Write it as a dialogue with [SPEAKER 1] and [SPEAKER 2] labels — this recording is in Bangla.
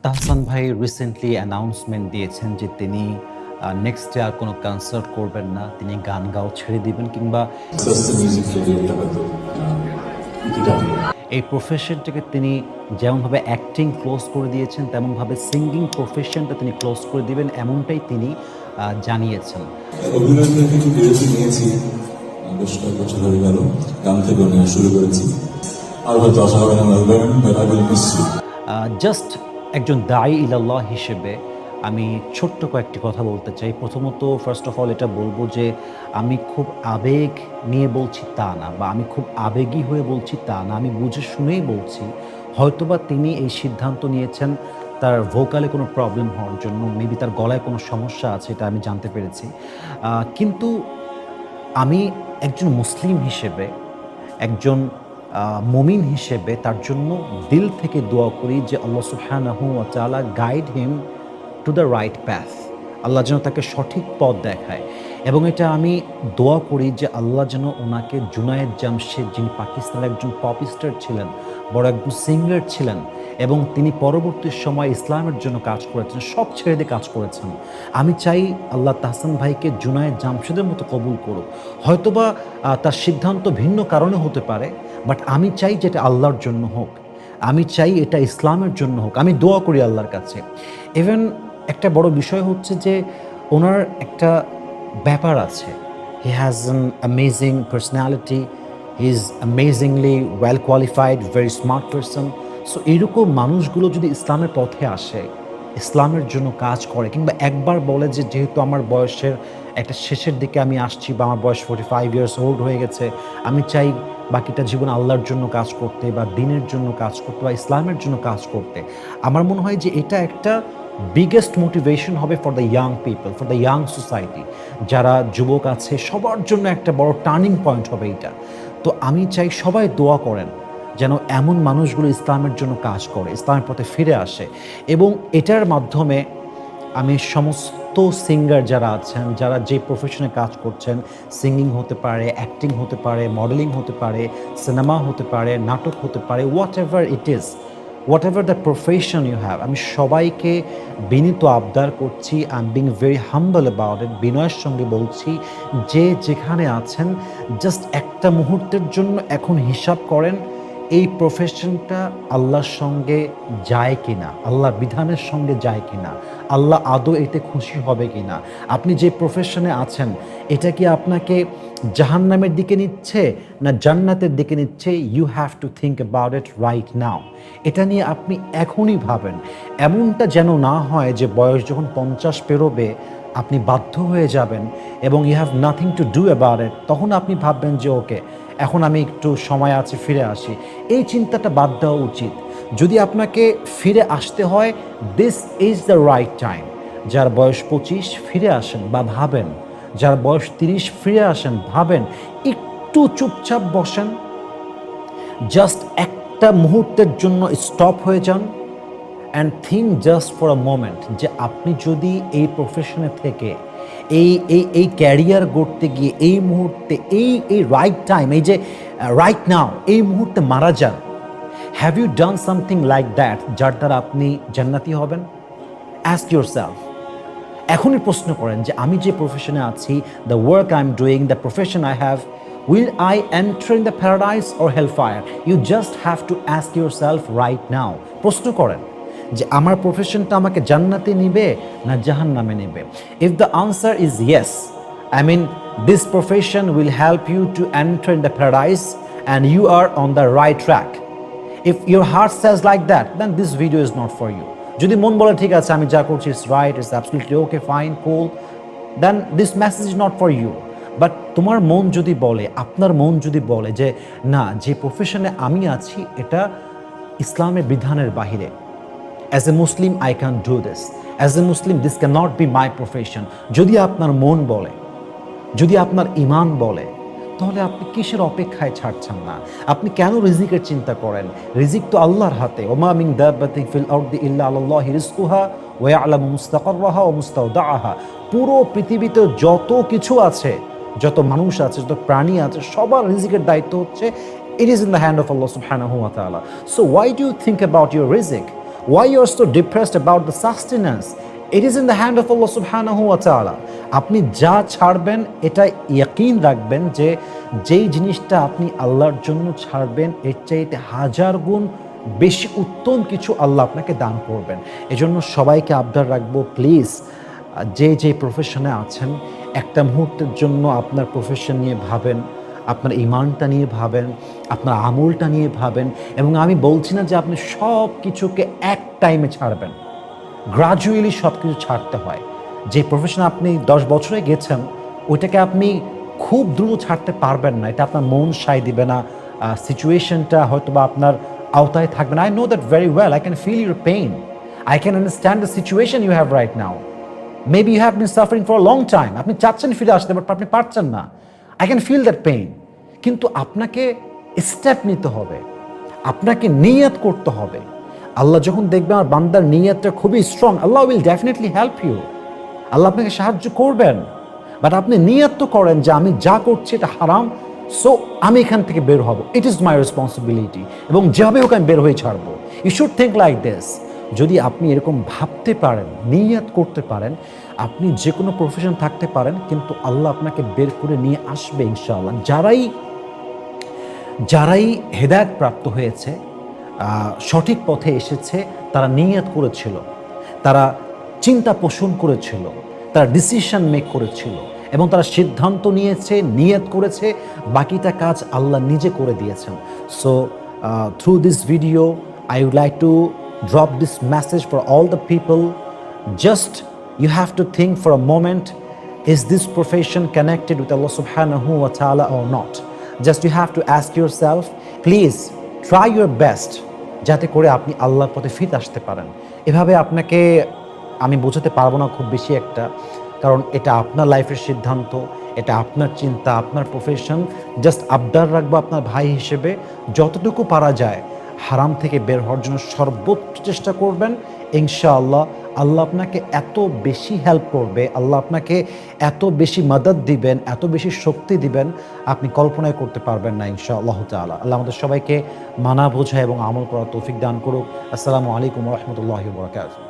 [SPEAKER 1] তাহসান ভাই রিসেন্টলি অ্যানাউন্সমেন্ট দিয়েছেন যে তিনি নেক্সট ডে আর কোনো কনসার্ট করবেন না। তিনি গান গাও ছেড়ে দিবেন কিংবা
[SPEAKER 2] মিউজিক ক্যারিয়ারটা হয়তো ইতিটা হবে।
[SPEAKER 1] এই প্রফেশনটাকে তিনি যেমনভাবে অ্যাক্টিং ক্লোজ করে দিয়েছেন, তেমনভাবে সিঙ্গিং প্রফেশনটা তিনি ক্লোজ করে দিবেন, এমনটাই তিনি জানিয়েছেন।
[SPEAKER 2] অভিনয় থেকে একটু বিরতি নিয়েছি, বেশ কয়েক বছর হয়ে গেল গান থেকে অভিনয় শুরু করেছি। আর হয়তো আসা হবে না album, but I will miss you.
[SPEAKER 1] Just একজন দায়ী ইলাল্লাহ হিসেবে আমি ছোট্ট কয়েকটি কথা বলতে চাই। প্রথমত ফার্স্ট অফ অল এটা বলবো যে আমি খুব আবেগ নিয়ে বলছি তা না, বা আমি খুব আবেগী হয়ে বলছি তা না, আমি বুঝে শুনেই বলছি। হয়তোবা তিনি এই সিদ্ধান্ত নিয়েছেন তার ভোকালে কোনো প্রবলেম হওয়ার জন্য, মেবি তার গলায় কোনো সমস্যা আছে, এটা আমি জানতে পেরেছি। কিন্তু আমি একজন মুসলিম হিসেবে, একজন মুমিন হিসেবে তার জন্য দিল থেকে দোয়া করি যে আল্লাহ সুবহানাহু ওয়া তাআলা guide him to the right path. Allah যেন তাকে সঠিক পথ দেখায়, এবং এটা আমি দোয়া করি যে আল্লাহ যেন ওনাকে জুনায়েদ জামশেদ, যিনি পাকিস্তানের একজন পপ স্টার ছিলেন, বড় একজন সিঙ্গার ছিলেন, এবং তিনি পরবর্তী সময় ইসলামের জন্য কাজ করেছেন, সব ছেড়ে দিয়ে কাজ করেছেন। আমি চাই আল্লাহ তাহসান ভাইকে জুনায়েদ জামশেদের মতো কবুল করুক। হয়তোবা তার সিদ্ধান্ত ভিন্ন কারণে হতে পারে, বাট আমি চাই যেটা আল্লাহর জন্য হোক, আমি চাই এটা ইসলামের জন্য হোক। আমি দোয়া করি আল্লাহর কাছে। ইভেন একটা বড় বিষয় হচ্ছে যে ওনার একটা ব্যাপার আছে, he has an amazing personality, he is amazingly well qualified, very smart person. So এইরকম মানুষগুলো যদি ইসলামের পথে আসে, ইসলামের জন্য কাজ করে, কিংবা একবার বলে যে যেহেতু আমার বয়সের একটা শেষের দিকে আমি আসছি, বা আমার বয়স 45 ইয়ার্স ওল্ড হয়ে গেছে, আমি চাই বাকিটা জীবন আল্লাহর জন্য কাজ করতে, বা দ্বীনের জন্য কাজ করতে, বা ইসলামের জন্য কাজ করতে। আমার মনে হয় যে এটা একটা বিগেস্ট মোটিভেশন হবে for the young people, for the young society. যারা যুবক আছে সবার জন্য একটা বড় টার্নিং পয়েন্ট হবে এটা। তো আমি চাই সবাই দোয়া করেন যেন এমন মানুষগুলো ইসলামের জন্য কাজ করে, ইসলামের পথে ফিরে আসে। এবং এটার মাধ্যমে আমি সমস্ত সিঙ্গার যারা আছেন, যারা যে প্রফেশনে কাজ করছেন, সিঙ্গিং হতে পারে, অ্যাক্টিং হতে পারে, মডেলিং হতে পারে, সিনেমা হতে পারে, নাটক হতে পারে, whatever it is, whatever the profession you have, আমি সবাইকে বিনীত আবদার করছি, I am being very humble about it, বিনয়ের সঙ্গে বলছি, যে যেখানে আছেন জাস্ট একটা মুহূর্তের জন্য এখন হিসাব করেন এই প্রফেশনটা আল্লাহর সঙ্গে যায় কিনা, আল্লাহর বিধানের সঙ্গে যায় কিনা, আল্লাহ আদৌ এতে খুশি হবে কিনা। আপনি যে প্রফেশনে আছেন এটা কি আপনাকে জাহান্নামের দিকে নিচ্ছে না জান্নাতের দিকে নিচ্ছে? You have to think about it right now. এটা নিয়ে আপনি এখনই ভাবেন। এমনটা যেন না হয় যে বয়স যখন 50 পেরোবে আপনি বাধ্য হয়ে যাবেন এবং you have nothing to do about it, তখন আপনি ভাববেন যে ওকে এখন আমি একটু সময় আছে ফিরে আসি। এই চিন্তাটা বাদ দেওয়া উচিত। যদি আপনাকে ফিরে আসতে হয়, this is the right time. যার বয়স 25 ফিরে আসেন বা ভাবেন, যার বয়স 30 ফিরে আসেন ভাবেন, একটু চুপচাপ বসেন, জাস্ট একটা মুহূর্তের জন্য স্টপ হয়ে যান and think just for a moment যে আপনি যদি এই প্রফেশনে থেকে এই এই এই ক্যারিয়ার গড়তে গিয়ে এই মুহূর্তে এই রাইট টাইম, এই যে রাইট নাও, এই মুহূর্তে মারা যান, have you done something like that যার দ্বারা আপনি জান্নাতি হবেন? Ask yourself. এখনই প্রশ্ন করেন যে আমি যে প্রফেশনে আছি, the work I am doing, the profession I have, will I enter in the paradise or hell fire? You just have to ask yourself right now. প্রশ্ন করেন যে আমার প্রফেশনটা আমাকে জান্নাতে নিবে না জাহান্নামে নেবে? If the answer is yes, I mean, this profession will help you to enter in the paradise and you are on the right track. If your heart says like that, then this video is not for you. যদি মন বলে ঠিক আছে আমি যা করছি it's right, it's absolutely okay, fine, cool, then this message is not for you. But তোমার মন যদি বলে, আপনার মন যদি বলে যে না, যে প্রফেশনে আমি আছি এটা ইসলামের বিধানের বাহিরে, as a Muslim I can do this, as a Muslim this can not be my profession, যদি আপনার মন বলে, যদি আপনার ইমান বলে, তাহলে আপনি কিসের অপেক্ষায় ছাড়ছেন না? আপনি কেন রিজিকের চিন্তা করেন? রিজিক তো আল্লাহর হাতে। ওমা মিন দাব্বাতিন ফিল আরদি ইল্লা আলাল্লাহি রিজকুহা ওয়া ইয়ালামু মুস্তাকাররাহা ওয়া মুস্তাওদাআহা। পুরো পৃথিবীতে যত কিছু আছে, যত মানুষ আছে, যত প্রাণী আছে, সবার রিজিকের দায়িত্ব হচ্ছে, it is in the hand of Allah সুবহানাহু ওয়া তাআলা। So why do you think about your রিজিক? Why you are so depressed about the sustenance? It is in the hand of Allah subhanahu wa ta'ala. আপনি যা ছাড়বেন এটা ইয়াকিন রাখবেন যে যেই জিনিসটা আপনি আল্লাহর জন্য ছাড়বেন এর চাইতে হাজার গুণ বেশি উত্তম কিছু আল্লাহ আপনাকে দান করবেন। এজন্য সবাইকে আবদার রাখবো, প্লিজ যে যে প্রফেশনে আছেন একটা মুহূর্তের জন্য আপনার প্রফেশন নিয়ে ভাবেন, আপনার ইমানটা নিয়ে ভাবেন, আপনার আমলটা নিয়ে ভাবেন। এবং আমি বলছি না যে আপনি সব কিছুকে এক টাইমে ছাড়বেন, গ্রাজুয়ালি সব কিছু ছাড়তে হয়। যে প্রফেশনে আপনি 10 বছরে গেছেন ওইটাকে আপনি খুব দ্রুত ছাড়তে পারবেন না, এটা আপনার মন সায় দিবে না, সিচুয়েশনটা হয়তো বা আপনার আওতায় থাকবে না। I know that very well, I can feel your pain, I can understand the situation you have right now. Maybe you have been suffering for a long time, আপনি চাচ্ছেন ফিরে আসতে বাট আপনি পারছেন না। I can feel that pain, কিন্তু আপনাকে স্টেপ নিতে হবে, আপনাকে নিয়ত করতে হবে। আল্লাহ যখন দেখবে আমার বান্দার নিয়তটা খুবই strong, Allah will definitely help you, Allah আপনাকে সাহায্য করবেন। বাট আপনি নিয়ত তো করেন যে আমি যা করছি এটা হারাম, সো আমি এখান থেকে বের হব, ইট ইজ মাই রেসপন্সিবিলিটি, এবং যেভাবে হোক আমি বের হয়ে ছাড়বো। You should think like this. যদি আপনি এরকম ভাবতে পারেন, নিয়ত করতে পারেন, আপনি যে কোনো প্রফেশন থাকতে পারেন, কিন্তু আল্লাহ আপনাকে বের করে নিয়ে আসবে ইনশাআল্লাহ। যারাই হেদায়েত প্রাপ্ত হয়েছে, সঠিক পথে এসেছে, তারা নিয়ত করেছিল, তারা চিন্তা পোষণ করেছিল, তারা ডিসিশন মেক করেছিল, এবং তারা সিদ্ধান্ত নিয়েছে, নিয়ত করেছে, বাকিটা কাজ আল্লাহ নিজে করে দিয়েছেন। So through this video I would like to drop this message for all the people. Just you have to think for a moment, is this profession connected with Allah subhanahu wa ta'ala or not? Just you have to ask yourself, please try your best যাতে করে আপনি আল্লাহর পথে ফিরে আসতে পারেন। এভাবে আপনাকে আমি বোঝাতে পারবো না খুব বেশি একটা, কারণ এটা আপনার লাইফের সিদ্ধান্ত, এটা আপনার চিন্তা, আপনার প্রফেশন। জাস্ট আবদার রাখবো আপনার ভাই হিসেবে, যতটুকু পারা যায় হারাম থেকে বের হওয়ার জন্য সর্বোচ্চ চেষ্টা করবেন। ইনশাআল্লাহ আল্লাহ আপনাকে এত বেশি হেল্প করবে, আল্লাহ আপনাকে এত বেশি মদদ দিবেন, এত বেশি শক্তি দিবেন, আপনি কল্পনাই করতে পারবেন না ইনশাআল্লাহ তাআলা। আল্লাহ আমাদের সবাইকে মানা বোঝা এবং আমল করার তৌফিক দান করুক। আসসালামু আলাইকুম ওয়া রাহমাতুল্লাহি ওয়া বারাকাতুহু।